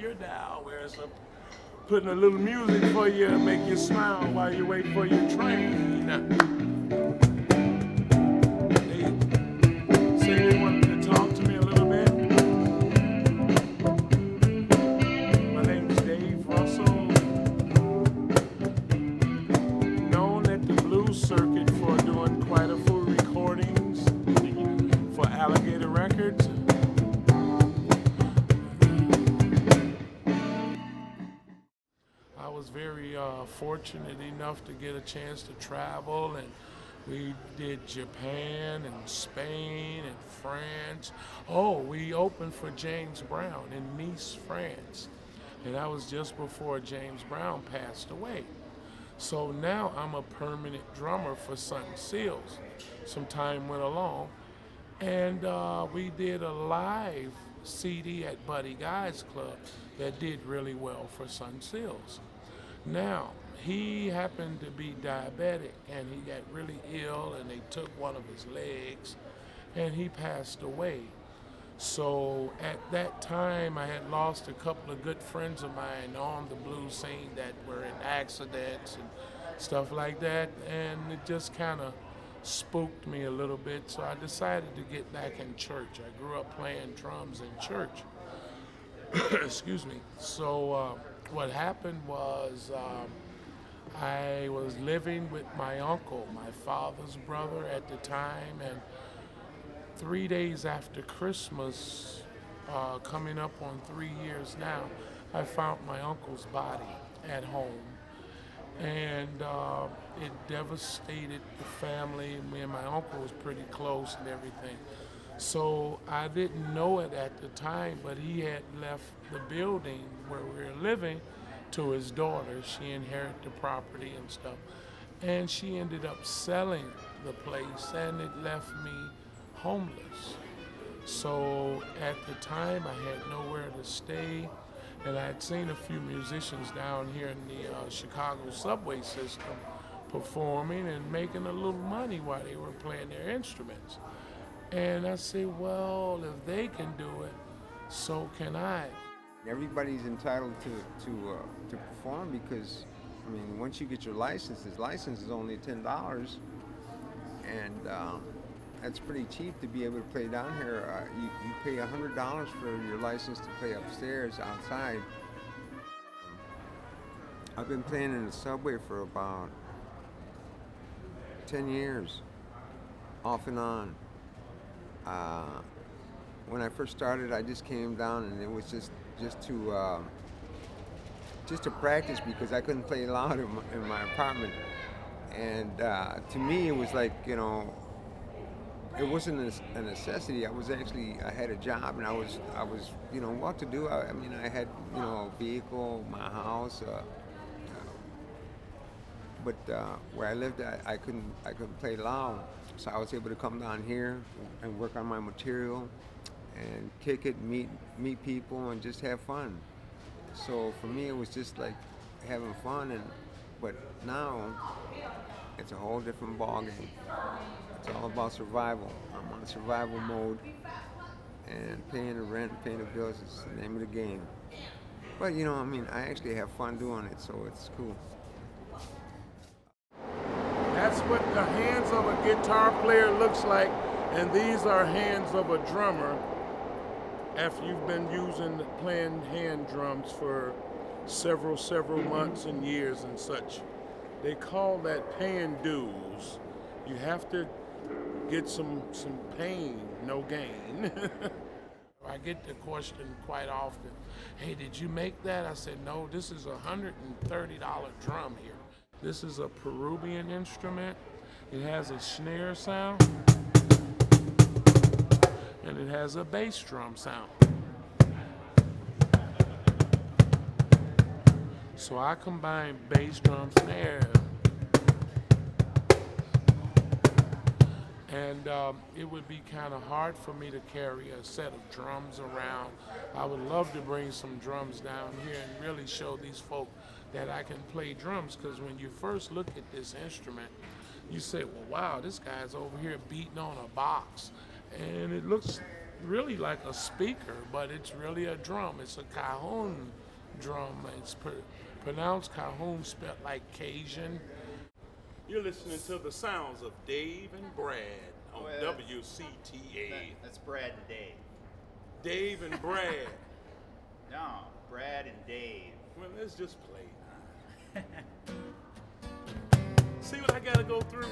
your dial, where it's putting a little music for you to make you smile while you wait for your train. They say they wanted to talk to me a little bit. My name's Dave Russell, known at the blues circuit for doing quite a few recordings for Alligator Records. I was very fortunate enough to get a chance to travel, and we did Japan and Spain and France. Oh, we opened for James Brown in Nice, France, and that was just before James Brown passed away. So now I'm a permanent drummer for Sun Seals. Some time went along, and we did a live CD at Buddy Guy's Club that did really well for Sun Seals. Now, he happened to be diabetic, and he got really ill, and they took one of his legs, and he passed away. So at that time, I had lost a couple of good friends of mine on the blues scene that were in accidents and stuff like that, and it just kind of spooked me a little bit, so I decided to get back in church. I grew up playing drums in church. Excuse me. So what happened was I was living with my uncle, my father's brother at the time, and 3 days after Christmas, coming up on 3 years now, I found my uncle's body at home. And it devastated the family. Me and my uncle was pretty close and everything. So I didn't know it at the time, but he had left the building where we were living to his daughter. She inherited the property and stuff. And she ended up selling the place, and it left me homeless. So at the time, I had nowhere to stay, and I had seen a few musicians down here in the Chicago subway system performing and making a little money while they were playing their instruments. And I said, well, if they can do it, so can I. Everybody's entitled to perform because, I mean, once you get your license, this license is only $10, and that's pretty cheap to be able to play down here. You pay $100 for your license to play upstairs outside. I've been playing in the subway for about 10 years, off and on. When I first started, I just came down, and it was just to practice because I couldn't play loud in my apartment. And to me, it was like, you know, it wasn't a necessity. I had a job, and I was, you know, what to do. I mean, I had, you know, a vehicle, my house, but where I lived, I couldn't play loud. So I was able to come down here and work on my material and kick it, meet people, and just have fun. So for me, it was just like having fun, but now it's a whole different ballgame. It's all about survival. I'm on survival mode, and paying the rent, paying the bills is the name of the game. But you know, I mean, I actually have fun doing it, so it's cool. That's what the hands of a guitar player looks like, and these are hands of a drummer after you've been playing hand drums for several months and years and such. They call that paying dues. You have to get some pain, no gain. I get the question quite often, hey, did you make that? I said, no, this is a $130 drum here. This is a Peruvian instrument. It has a snare sound, and it has a bass drum sound. So I combine bass drum snare, and it would be kind of hard for me to carry a set of drums around. I would love to bring some drums down here and really show these folk that I can play drums, because when you first look at this instrument, you say, well, wow, this guy's over here beating on a box. And it looks really like a speaker, but it's really a drum. It's a Cajon drum. It's pronounced Cajon, spelled like Cajon. You're listening to the sounds of Dave and Brad on WCTA. That's Brad and Dave. Dave and Brad. No, Brad and Dave. Well, let's just play. See what I gotta go through?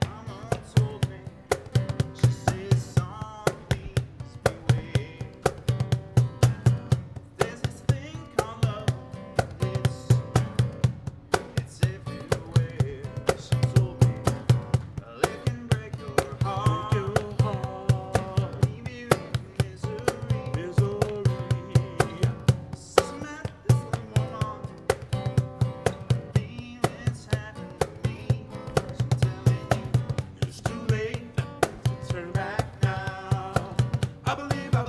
Mama told me, she says zombies beware. There's this thing called love, it's everywhere. She told me, it can break your heart, leave you in misery. Says Matt, this thing won't on. Feelings happen to me. So I'm telling you, it's too late to turn back now. I believe I'm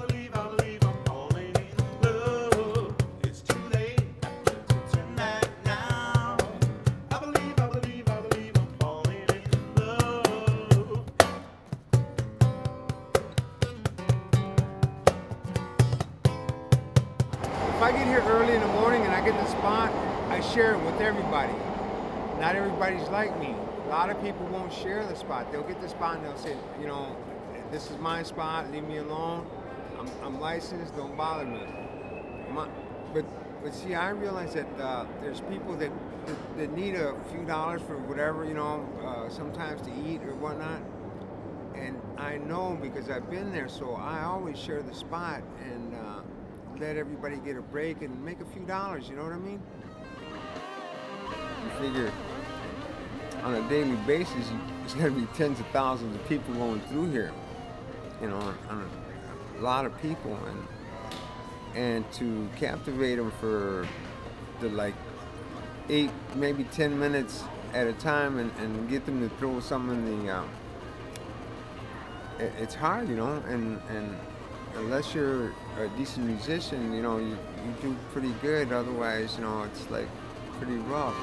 falling in love. It's too late to turn back now. I believe I'm falling in love. If I get here early in the morning and I get the spot, I share it with everybody. Not everybody's like me. A lot of people won't share the spot. They'll get the spot and they'll say, you know, this is my spot, leave me alone. I'm licensed, don't bother me. But see, I realize that there's people that need a few dollars for whatever, you know, sometimes to eat or whatnot. And I know because I've been there, so I always share the spot and let everybody get a break and make a few dollars, you know what I mean? You figure on a daily basis, it's gonna be tens of thousands of people going through here, you know, on a lot of people, and to captivate them for the like 8, maybe 10 minutes at a time and get them to throw something in the, it's hard, you know, and unless you're a decent musician, you know, you do pretty good. Otherwise, you know, it's like pretty rough.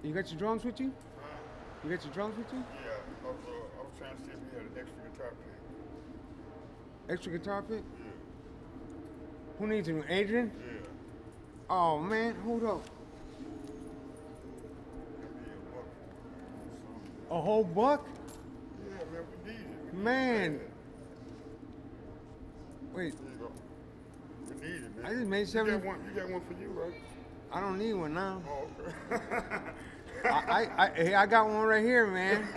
You got your drums with you? You got your drums with you? Yeah, I was trying to see if we had an extra guitar pick. Extra guitar pick? Yeah. Who needs it? Adrian? Yeah. Oh man, hold up. A whole buck? Yeah, man, we need it. Man. Wait, There you go. We need it, man. I just made You 70. got one for you, right? I don't need one now. Oh, okay. Hey, I got one right here, man.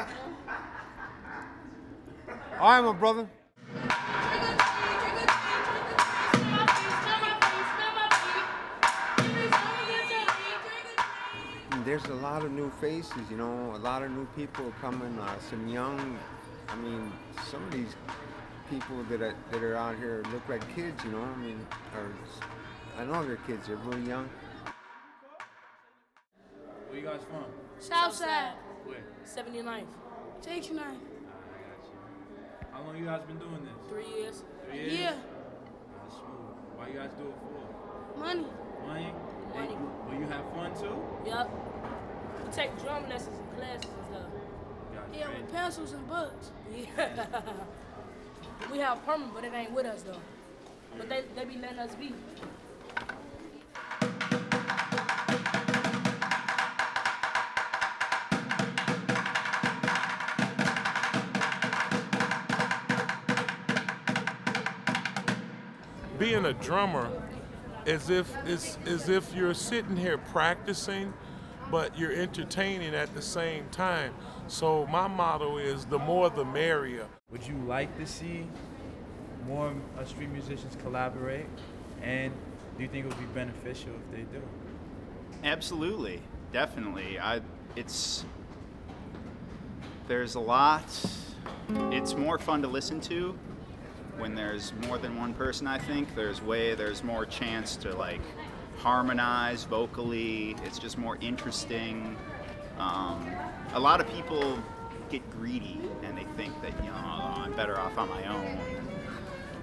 All right, my brother. There's a lot of new faces, you know, a lot of new people coming, some young, I mean, some of these people that are out here look like kids, you know, I mean, I know they're kids, they're really young. Where you guys from? Southside. Where? 79th. Takes you 9. I got you. How long you guys been doing this? 3 years. 3 years? Yeah. That's smooth. Why you guys do it for? Money. Money? Money. Will you have fun too? Yup. We take drum lessons and classes and stuff. Got Yeah, with pencils and books. Yeah. We have permanent, but it ain't with us though. But they be letting us be. Being a drummer is as if you're sitting here practicing, but you're entertaining at the same time. So my motto is the more the merrier. Would you like to see more street musicians collaborate? And do you think it would be beneficial if they do? Absolutely, definitely. There's a lot. It's more fun to listen to when there's more than one person. I think there's more chance to like harmonize vocally. It's just more interesting. A lot of people get greedy and they think that oh, I'm better off on my own,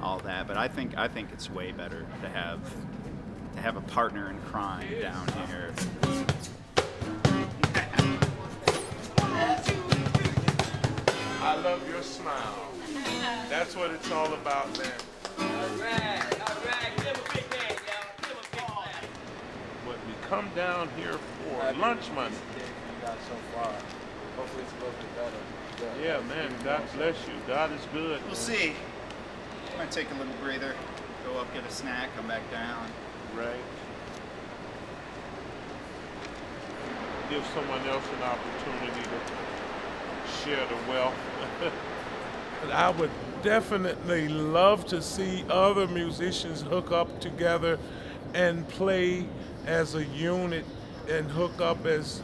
all that. But I think it's way better to have a partner in crime down here. I love your smile. That's what it's all about, man. All right. Give a big hand, y'all. Give a big hand. What we come down here for, lunch money. Got so far. Hopefully it's a little bit better. Yeah, man, God bless you. God is good. We'll see. Might take a little breather, go up, get a snack, come back down. Right. Give someone else an opportunity to share the wealth. But I would definitely love to see other musicians hook up together and play as a unit and hook up as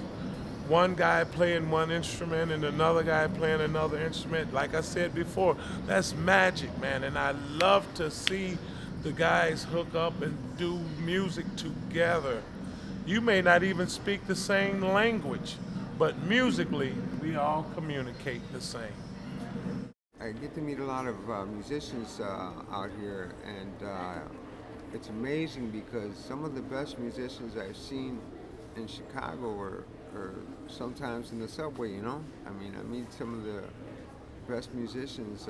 one guy playing one instrument and another guy playing another instrument. Like I said before, that's magic, man. And I love to see the guys hook up and do music together. You may not even speak the same language, but musically, we all communicate the same. I get to meet a lot of musicians out here, and it's amazing because some of the best musicians I've seen in Chicago are sometimes in the subway, you know? I mean, I meet some of the best musicians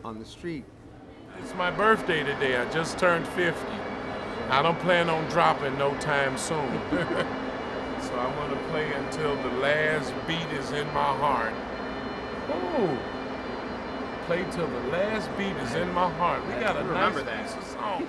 on the street. It's my birthday today. I just turned 50. I don't plan on dropping no time soon. So I'm going to play until the last beat is in my heart. Ooh. Play till the last beat is in my heart. We got a nice piece of song.